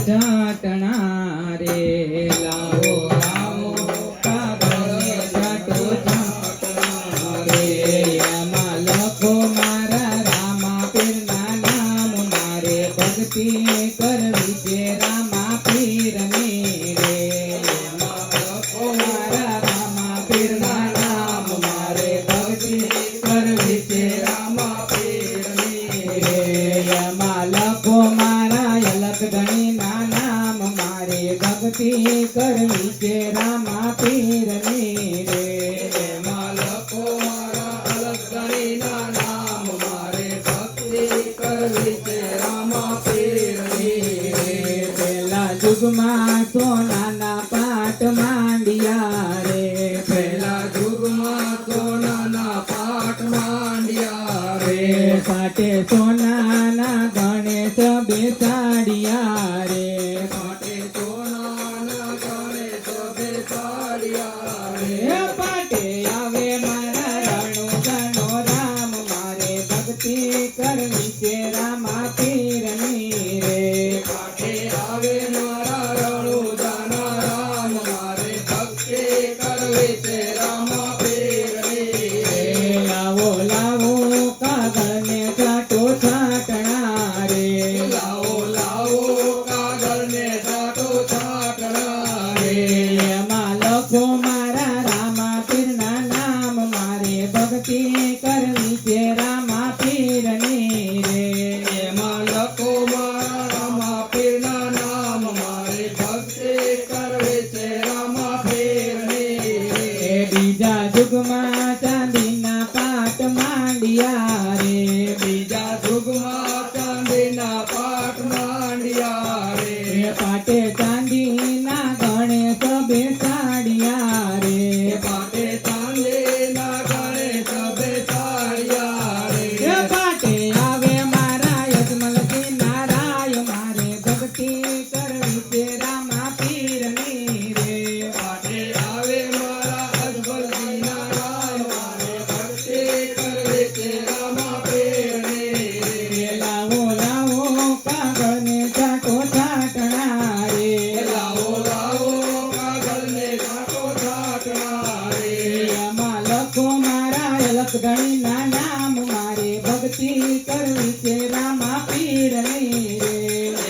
છાટણા રે લાવો લાવો કાગળને છાંટો છાંટણા રે એમાં લખો મારા રામા પીરના નામ મારે ભક્તિ કરવી છે રામા પીરની રે એમાં લખો મારા રામા પીરના નામ મારે ભક્તિ કરવી છે રામા પીરની રે એમાં લખો મારા અલખધણીના નામ મારે ભક્તિ કરવી છે રામા પીરની રે એમાં લખો મારા અલખધણીના નામ મારે ભક્તિ કરવી છે રામા પીરની રે પેલા યુગમાં સોનાના પાટ માંડ્યા રે પેલા યુગમાં સોનાના પાટ માંડ્યા રે પાટે સોનાના ગણેશ બેસાડ્યા રે પાટે સોનાના ગણેશ બેસાડ્યા રે પાટે આવે મારા રણુજાનો રામ મારે ભક્તિ કરવી છે રામા પીરની રે પાટે આવે મારા રણુજાનો રામ મારે ભક્તિ કરવી છે રામા પીરની રે લાવો લાવો કાગળને છાંટો છાંટણા રે લાવો લાવો કાગળને છાંટો છાંટણા રે એમાં લખો મારા રામા પીરના નામ મારે ભક્તિ કરવી છે રામા પીરની રે એમાં લખો મારા રામા પીરના નામ મારે ભક્તિ કરવી છે રામા પીરની રે બીજા યુગમાં ચાંદીના પાટ માંડ્યા રે બીજા યુગમાં ચાંદીના પાટ માંડ્યા રે પાટે ચાંદીના ગણેશ બેસાડ્યા રે પાટે ચાંદીના ગણેશ બેસાડ્યા રે પાટે આવે મારા યજમલજી નારાય મારે ભક્તિ કરવી છે રામા પીરની રે પાટે આવે મારા યજમલજી નારાય મારે ભક્તિ કરવી છે રામા પીરની રે લાવો લાવો કાગળને છાંટો છાંટણા રે લાવો લાવો કાગળને છાંટો છાંટણા રે એમાં લખો મારા અલખધણીના નામ મારે ભક્તિ કરવી છે રામા પીરની રે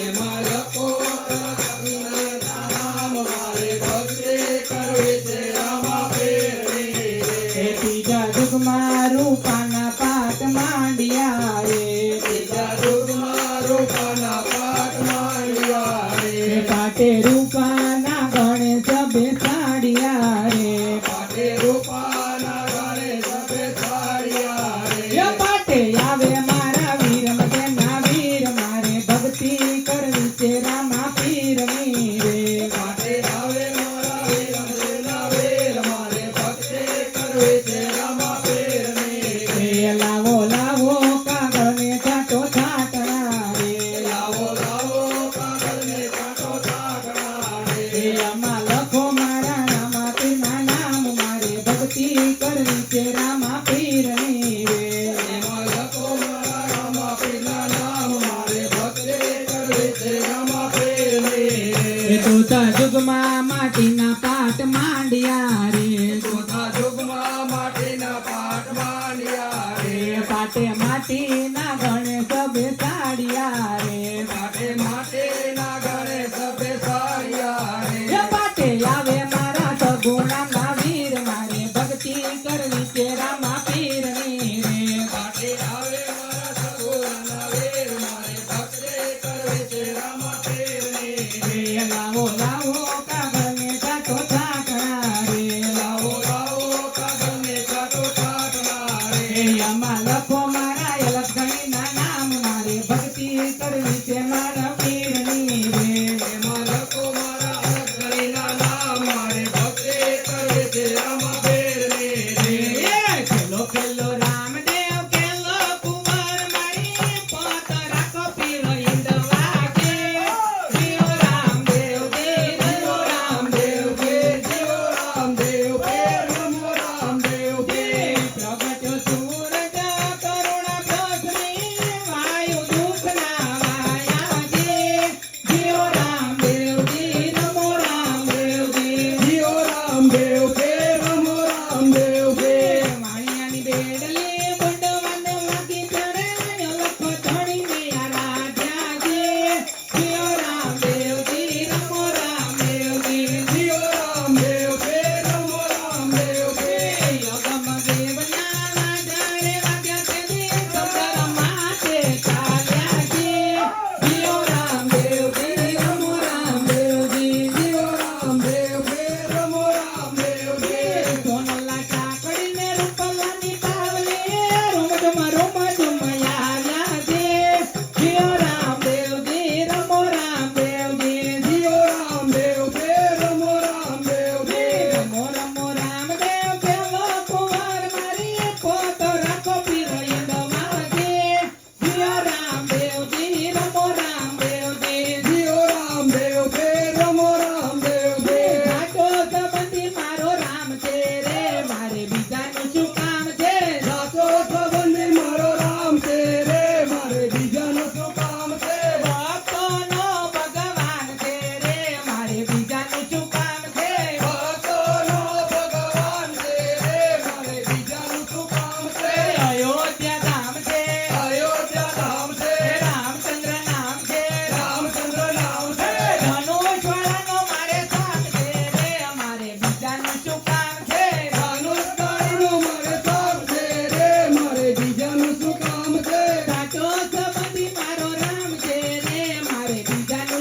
એમાં લખો અલખધણીના નામ મારે ભક્તિ કરવી છે રામા પીરની રે ત્રીજા યુગમાં રૂપાના પાટ માંડ્યા રે ત્રીજા યુગમાં રૂપાના પાટ માંડ્યા રે પાટે રૂપાના ગણેશ બેસાડ્યા રે પાટે રૂપાના ગણેશ બેસાડ્યા રે પાટે આવે મારા વીર મધેના વીર મારે ભક્તિ કરવી છે રામા પીરની રે પાટે આવે મારા વીર મધેના વીર મારે ભક્તિ કરવી છે રામા પીરની રે લાવો લાવો કાગળને છાંટો છાંટણા રે લાવો લાવો કાગળને છાંટો છાંટણા રે એમાં લખો મારા રામા પીરના નામ મારે ભક્તિ કરવી છે રામા પીરની રે એમાં લખો મારા રામા પીરના નામ મારે ભક્તિ કરવી છે રામા પીરની રે ચોથા યુગમાં માટીના પાટ માંડ્યા રે ચોથા યુગમાં માટીના પાટ માંડ્યા રે પાટે માટીના ગણેશ બેસાડ્યા રે પાટે માટીના ગણેશ બેસાડ્યા રે પાટે આવે મારા સગુણાના વીર મારે ભક્તિ કરવી છે રામા પીરની રે પાટે આવે મારા સગુણાના વીર મારે ભક્તિ કરવી છે રામા પીરની રે લાવો લાવો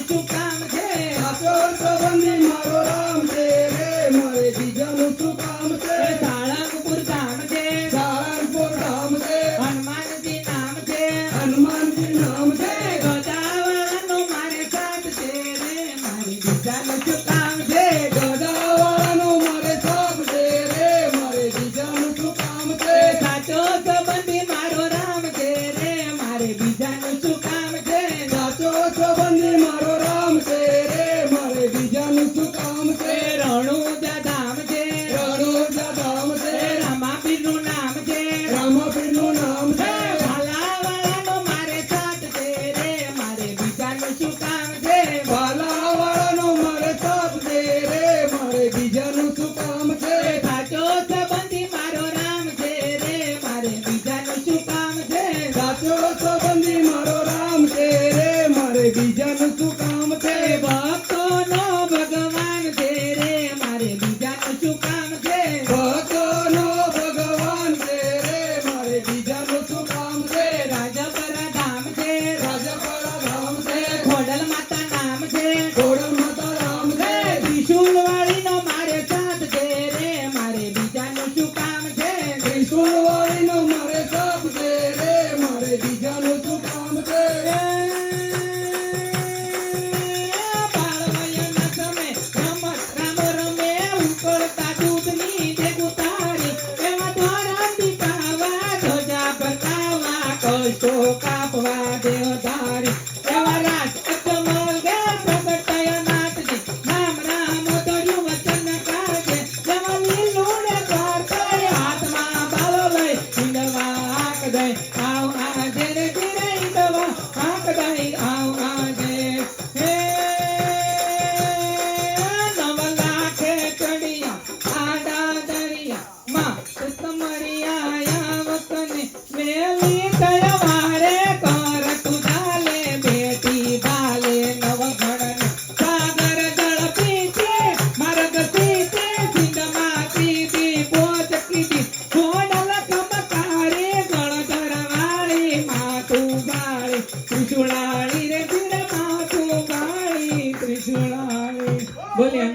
શું કામ છે સાચો સંબંધી મારો રામ છે રે મારે બીજાનું શું કામ છે સાળંગપુર ધામ છે સાળંગપુર ધામ છે હનુમાનજી નામ છે હનુમાનજી નામ છે ગદાવાળાનો મારે સાથ છે રે મારી બીજાનું શું કામ છે ગદાવાળાનો મારે સાથ છે રે મારે બીજાનું શું કામ છે સાચો સંબંધી મારો રામ છે રે મારે બીજાનું શું કામ છે સાચો સંબંધી મારો રામ છે રે મારે બીજાનું શું કામ છે રણુજા ધામ છે રણુજા ધામ છે રામાપીરનું નામ છે રામાપીરનું નામ છે ભાલાવાળાનો મારે સાથ છે રે મારે બીજાનું શું કામ છે ભાલાવાળાનો મારે સાથ છે રે મારે બીજાનું શું કામ છે સાચો સંબંધી મારો રામ છે રે મારે બીજાનું શું કામ છે સાચો સંબંધી મારો રામ છે રે મારે બીજાનું શું કામ છે ભક્તોનો ભગવાન છે રે મારે બીજાનું શું કામ છે ભક્તોનો ભગવાન છે રે મારે બીજાનું શું કામ છે રાજપરા ધામ છે રાજાપરા ધામ છે ખોડલ માતા નામ છે ખોડલ માતા રામ છે ત્રિશુલવાળીનો મારે સાથ છે રે મારે બીજાનું શું કામ છે ત્રિશુલવાળીનો મારે સાથ છે રે મારે બીજાનું શું કામ છે બાળવયના સમય રમત રામો રમે ઉકળતા દૂધની દેગ ઉતારી એવા દ્વારા દીપાવા ધજા બતાવવા કષ્ટો કાપવા દેવધારી એવા રાજ અજમલ ગે પ્રગટય નાથજી નામ રામ ધર્યું વચન કાજે જેવા લીલું ને દ્વારકે હાથમાં બાલો લઈ ઈંડવા હાક દઈ આવ આજે રે ધીરે ઈંડવા હાક દઈ આવ આજે હે નવ લાખે ચડિયા આડા દરિયા માં તમારિયા વતને મેલી કયા વારે કર તુજાલે બેટી બાલે નવ ઘડન સાગર જળ પીછે માર્ગ પીછે સિંધમાં પીધી પોત કીધી ખોડલ કમકારી ગળ ધરવાળી માતું ગાળી ત્રિશુળાળી રે ધીરે માતું ગાળી ત્રિશુળાળી બોલે